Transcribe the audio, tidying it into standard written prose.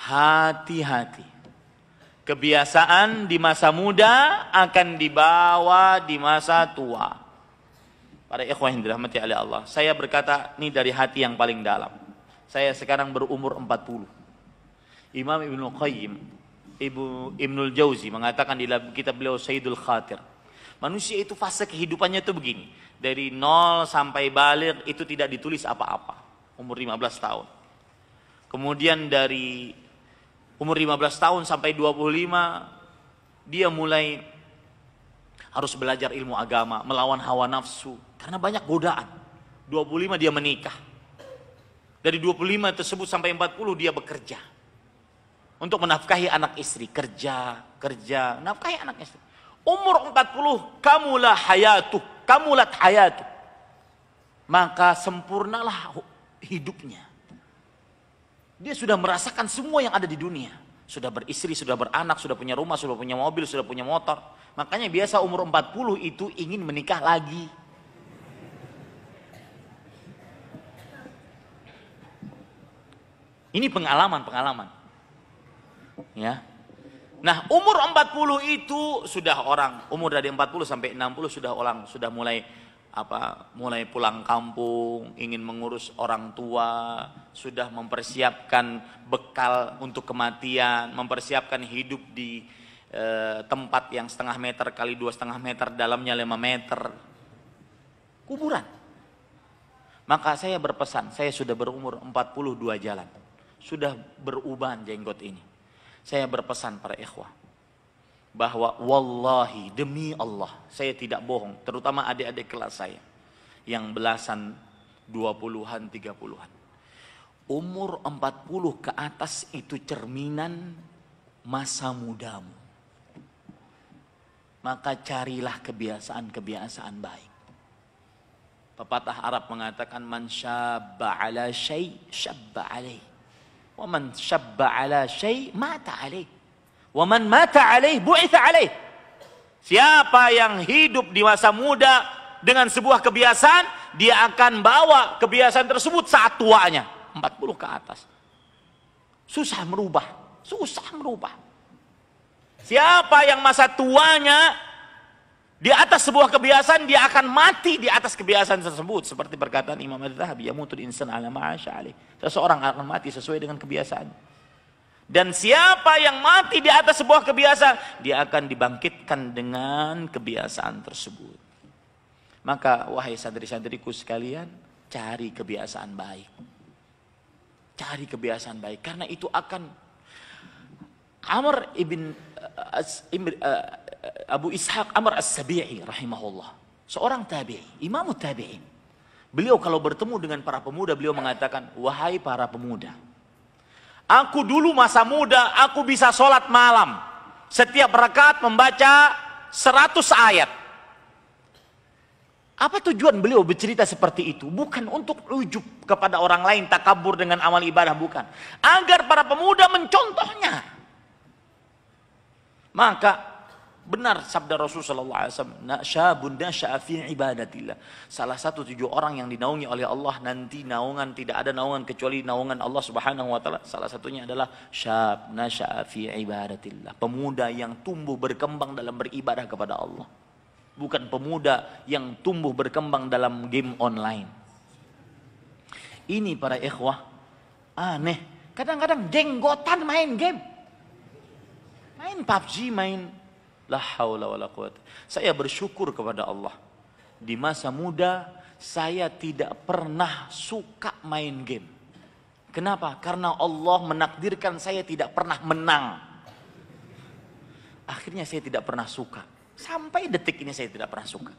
hati-hati. Kebiasaan di masa muda akan dibawa di masa tua. Para ikhwah yang dirahmati oleh Allah, saya berkata ini dari hati yang paling dalam. Saya sekarang berumur 40. Imam Ibnul Qayyim, Ibnul Jauzi mengatakan di dalam kitab beliau Sayyidul Khatir, manusia itu fase kehidupannya itu begini. Dari 0 sampai baligh itu tidak ditulis apa-apa. Umur 15 tahun. Kemudian dari umur 15 tahun sampai 25, dia mulai harus belajar ilmu agama, melawan hawa nafsu. Karena banyak godaan. 25 dia menikah. Dari 25 tersebut sampai 40 dia bekerja. Untuk menafkahi anak istri. Kerja, nafkahi anak istri. Umur 40, kamulat hayatuh. Maka sempurnalah hidupnya. Dia sudah merasakan semua yang ada di dunia. Sudah beristri, sudah beranak, sudah punya rumah, sudah punya mobil, sudah punya motor. Makanya biasa umur 40 itu ingin menikah lagi. Ini pengalaman. Ya. Nah, umur 40 itu sudah orang, umur dari 40 sampai 60 sudah mulai pulang kampung, ingin mengurus orang tua, sudah mempersiapkan bekal untuk kematian, mempersiapkan hidup di tempat yang 1,5 meter kali 2,5 meter, dalamnya 5 meter, kuburan. Maka saya berpesan, saya sudah berumur 42 jalan, sudah beruban jenggot ini. Saya berpesan para ikhwah, bahwa wallahi demi Allah, saya tidak bohong, terutama adik-adik kelas saya yang belasan 20-an 30-an. Umur 40 ke atas itu cerminan masa mudamu. Maka carilah kebiasaan-kebiasaan baik. Pepatah Arab mengatakan man syabba ala syai' syabba alaih. Wa man syabba ala syai' mata alaih. Wa man mata alaih bu'itha alaih. Siapa yang hidup di masa muda dengan sebuah kebiasaan, dia akan bawa kebiasaan tersebut saat tuanya, 40 ke atas. Susah merubah. Siapa yang masa tuanya di atas sebuah kebiasaan, dia akan mati di atas kebiasaan tersebut. Seperti perkataan Imam Az-Zahabi, yamutul insan ala ma'asya alaih. Seseorang akan mati sesuai dengan kebiasaan. Dan siapa yang mati di atas sebuah kebiasaan, dia akan dibangkitkan dengan kebiasaan tersebut. Maka wahai sadri-sadriku sekalian, cari kebiasaan baik. Cari kebiasaan baik, karena itu akan Abu Ishaq Amr As-Sabi'i rahimahullah, seorang tabi'i, imam tabi'in. Beliau kalau bertemu dengan para pemuda, beliau mengatakan, wahai para pemuda, aku dulu masa muda, aku bisa sholat malam. Setiap rakaat membaca 100 ayat. Apa tujuan beliau bercerita seperti itu? Bukan untuk ujub kepada orang lain, takabur dengan amal ibadah, bukan. Agar para pemuda mencontohnya. Maka benar sabda Rasulullah SAW, syabun nasya'a fi ibadatillah. Salah satu 7 orang yang dinaungi oleh Allah, nanti naungan, tidak ada naungan kecuali naungan Allah Subhanahu wa taala. Salah satunya adalah syab nasya'a fi ibadatillah. Pemuda yang tumbuh berkembang dalam beribadah kepada Allah. Bukan pemuda yang tumbuh berkembang dalam game online. Ini para ikhwah aneh. Kadang-kadang jenggotan main game. Main PUBG, main la haula wala quwata. Saya bersyukur kepada Allah. Di masa muda saya tidak pernah suka main game. Kenapa? Karena Allah menakdirkan saya tidak pernah menang. Akhirnya saya tidak pernah suka. Sampai detik ini saya tidak pernah suka.